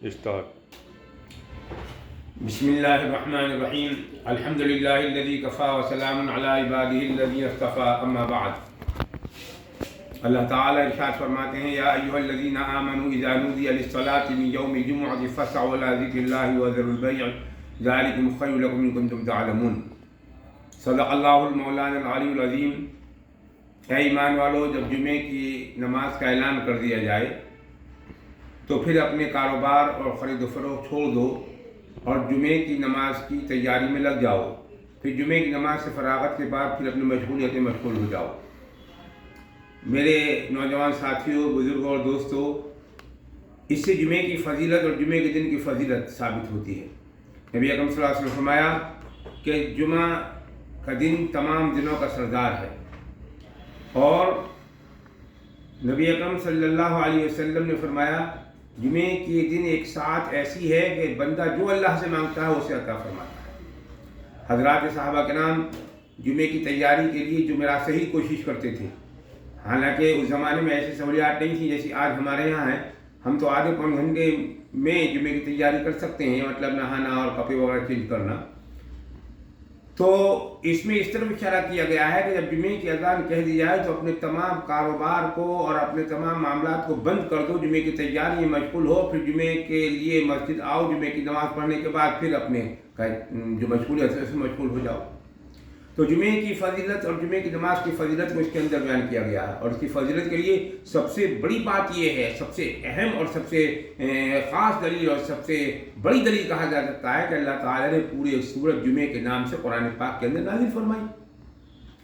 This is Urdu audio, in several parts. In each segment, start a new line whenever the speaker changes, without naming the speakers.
اسٹارٹ۔
بسم اللہ الرحمن الرحیم الحمد للہ الذی کفا وسلام علی عبادہ الذین اصطفی اما بعد۔ اللہ تعالیٰ ارشاد فرماتے ہیں یا ایھا الذین آمنوا اذا نودی للصلاۃ من یوم الجمعۃ فاسعوا الی ذکر اللہ وذروا البیع ذلکم خیر لکم ان کنتم تعلمون۔ صدق اللہ المولانا العلی العظیم۔ اے ایمان والو، جب جمعے کی نماز کا اعلان کر دیا جائے تو پھر اپنے کاروبار اور خرید و فروخت چھوڑ دو اور جمعے کی نماز کی تیاری میں لگ جاؤ۔ پھر جمعے کی نماز سے فراغت کے بعد پھر اپنی مشغولیت میں مشغول ہو جاؤ۔ میرے نوجوان ساتھیوں، بزرگوں اور دوستوں، اس سے جمعے کی فضیلت اور جمعے کے دن کی فضیلت ثابت ہوتی ہے۔ نبی اکرم صلی اللہ علیہ وسلم نے فرمایا کہ جمعہ کا دن تمام دنوں کا سردار ہے، اور نبی اکرم صلی اللہ علیہ وسلم نے فرمایا جمعے کے دن ایک ساعت ایسی ہے کہ بندہ جو اللہ سے مانگتا ہے اسے عطا فرماتا ہے۔ حضرات صحابہ کرام جمعے کی تیاری کے لیے جمعرات سے ہی کوشش کرتے تھے، حالانکہ اس زمانے میں ایسی سہولیات نہیں تھیں جیسی آج ہمارے یہاں ہیں۔ ہم تو آدھے پون گھنٹے میں جمعے کی تیاری کر سکتے ہیں، مطلب نہانا اور کپڑے وغیرہ چینج کرنا۔ تو اس میں اس طرح اشارہ کیا گیا ہے کہ جب جمعے کی اذان کہہ دی جائے تو اپنے تمام کاروبار کو اور اپنے تمام معاملات کو بند کر دو، جمعے کی تیاری میں مشغول ہو، پھر جمعے کے لیے مسجد آؤ، جمعے کی نماز پڑھنے کے بعد پھر اپنے جو مشغولیت ہے اس میں مشغول ہو جاؤ۔ تو جمعے کی فضیلت اور جمعے کی نماز کی فضیلت کو اس کے اندر بیان کیا گیا ہے، اور اس کی فضیلت کے لیے سب سے بڑی بات یہ ہے، سب سے اہم اور سب سے خاص دلیل اور سب سے بڑی دلیل کہا جا سکتا ہے کہ اللہ تعالیٰ نے پورے سورۃ جمعے کے نام سے قرآن پاک کے اندر نازل فرمائی،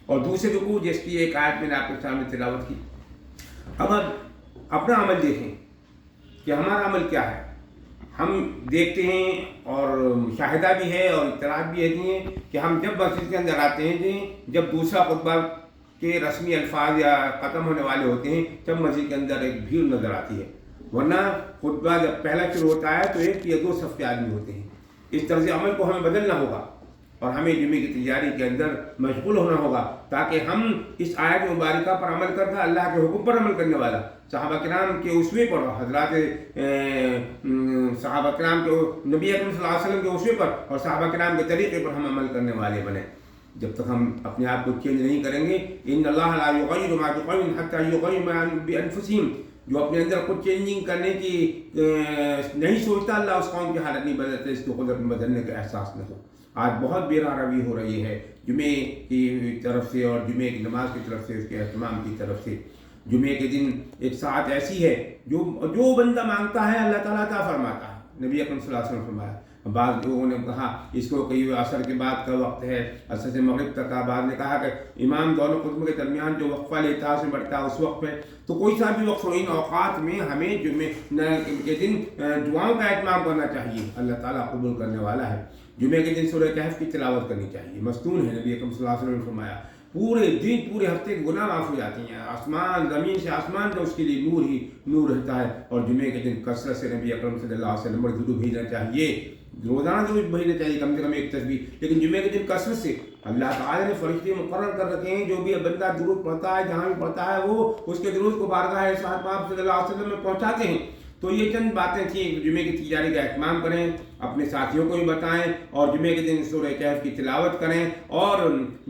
اور دوسرے رکوع جس کی ایک آیت میں نے آپ کے سامنے تلاوت کی۔ اب اپنا عمل دیکھیں کہ ہمارا عمل کیا ہے۔ ہم دیکھتے ہیں اور مشاہدہ بھی ہے اور اطلاعات بھی ہے کہ ہم جب مسجد کے اندر آتے ہیں جب دوسرا خطبہ کے رسمی الفاظ یا ختم ہونے والے ہوتے ہیں تب مسجد کے اندر ایک بھیڑ نظر آتی ہے، ورنہ خطبہ جب پہلا شروع ہوتا ہے تو ایک یا دو صف کے آدمی ہوتے ہیں۔ اس طرز عمل کو ہمیں بدلنا ہوگا اور ہمیں جمعے کی تیاری کے اندر مشغول ہونا ہوگا تاکہ ہم اس آیت مبارکہ پر عمل کرتا، اللہ کے حکم پر عمل کرنے والا، صحابہ کرام کے اسوے پر، حضرات صحابہ کرام کے نبی اکرم صلی اللہ علیہ وسلم کے اسوے پر اور صحابہ کرام کے طریقے پر ہم عمل کرنے والے بنے۔ جب تک ہم اپنے آپ کو چینج نہیں کریں گے، ان اللہ لا یغیر ما بقوم حتی یغیروا ما بانفسہم، جو اپنے اندر خود چینجنگ کرنے کی نہیں سوچتا، اللہ اس قوم کی حالت نہیں بدلتے اس کو قدرت میں بدلنے کا احساس نہ ہو۔ آج بہت بے روی ہو رہی ہے جمعے کی طرف سے اور جمعے کی نماز کی طرف سے، اس کے اہتمام کی طرف سے۔ جمعے کے دن ایک ساعت ایسی ہے جو بندہ مانگتا ہے اللہ تعالیٰ عطا فرماتا ہے۔ نبی اکرم صلی اللہ علیہ وسلم نے فرمایا، بعض لوگوں نے کہا اس کو کئی عصر کے بعد کا وقت ہے، عصر سے مغرب تک کا، بعض نے کہا کہ امام دونوں خطبوں کے درمیان جو وقفہ لیتا ہے اس میں بڑھتا ہے اس وقت میں، تو کوئی سا بھی وقت ہو، ان اوقات میں ہمیں جمعے کے دن دعاؤں کا اہتمام کرنا چاہیے، اللہ تعالیٰ قبول کرنے والا ہے۔ جمعے کے دن سورہ کہف کی تلاوت کرنی چاہیے، مستون ہے۔ نبی اکرم صلی اللہ علیہ وسلم نے فرمایا پورے دن پورے ہفتے کے گناہ معاف ہو جاتی ہیں، آسمان زمین سے آسمان کا اس کے لیے نور ہی نور رہتا ہے۔ اور جمعے کے دن کثرت سے نبی اکرم صلی اللہ علیہ وسلم پر درود بھیجنا چاہیے، روزانہ درود بھیجنا چاہیے، کم سے کم ایک تسبیح، لیکن جمعے کے دن کثرت سے۔ اللہ تعالیٰ نے فرشتے مقرر کر رکھے ہیں، جو بھی بندہ درود پڑھتا ہے جہاں بھی پڑھتا ہے وہ اس کے درود کو بارگاہ صاحب آپ صلی اللہ علیہ وسلم میں پہنچاتے ہیں۔ تو یہ چند باتیں تھیں، جمعے کی تیاری کا اہتمام کریں، اپنے ساتھیوں کو بھی بتائیں، اور جمعے کے دن سورہ کہف کی تلاوت کریں، اور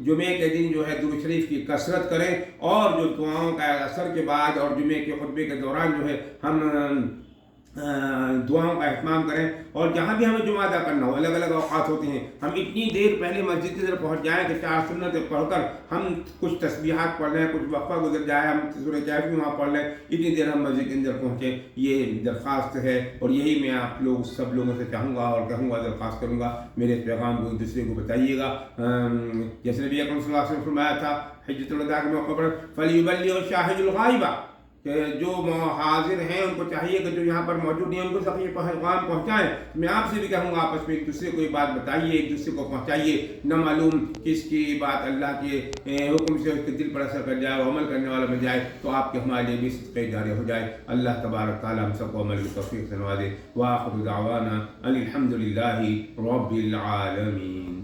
جمعے کے دن جو ہے درود شریف کی کثرت کریں، اور جو دعاؤں کا اثر کے بعد اور جمعے کے خطبے کے دوران جو ہے ہم دعاؤں کا اہتمام کریں، اور جہاں بھی ہمیں جمعہ ادا کرنا ہو، الگ الگ اوقات ہوتے ہیں، ہم اتنی دیر پہلے مسجد کی طرف پہنچ جائیں کہ 4 سنتیں پڑھ کر ہم کچھ تسبیحات پڑھ لیں، کچھ وقفہ گزر جائے، ہم سورہ کہف بھی وہاں پڑھ لیں، اتنی دیر ہم مسجد کے اندر پہنچیں، یہ درخواست ہے، اور یہی میں آپ لوگ سب لوگوں سے چاہوں گا اور کہوں گا، درخواست کروں گا، میرے اس پیغام کو دوسرے کو بتائیے گا۔ جیسے نبی اکرم صلی اللہ علیہ وسلم نے فرمایا تھا حجۃ الوداع کے موقع پر فَلْيُبَلِّغْ الشَّاهِدُ الْغَائِبَ، کہ جو حاضر ہیں ان کو چاہیے کہ جو یہاں پر موجود ہیں ان کو سب یہ پیغام پہنچائیں۔ میں آپ سے بھی کہوں گا آپس میں ایک دوسرے کو یہ بات بتائیے، ایک دوسرے کو پہنچائیے، نہ معلوم کس کی بات اللہ کے حکم سے اس کے دل پر اثر کر جائے اور عمل کرنے والا بن جائے، تو آپ کے ہمارے لیے بھی صدقہ جاریہ ہو جائے۔ اللہ تبارک تعالیٰ ہم سب کو عمل کی توفیق سے نوازے۔ وآخر دعوانا ان الحمد للہ رب العالمین۔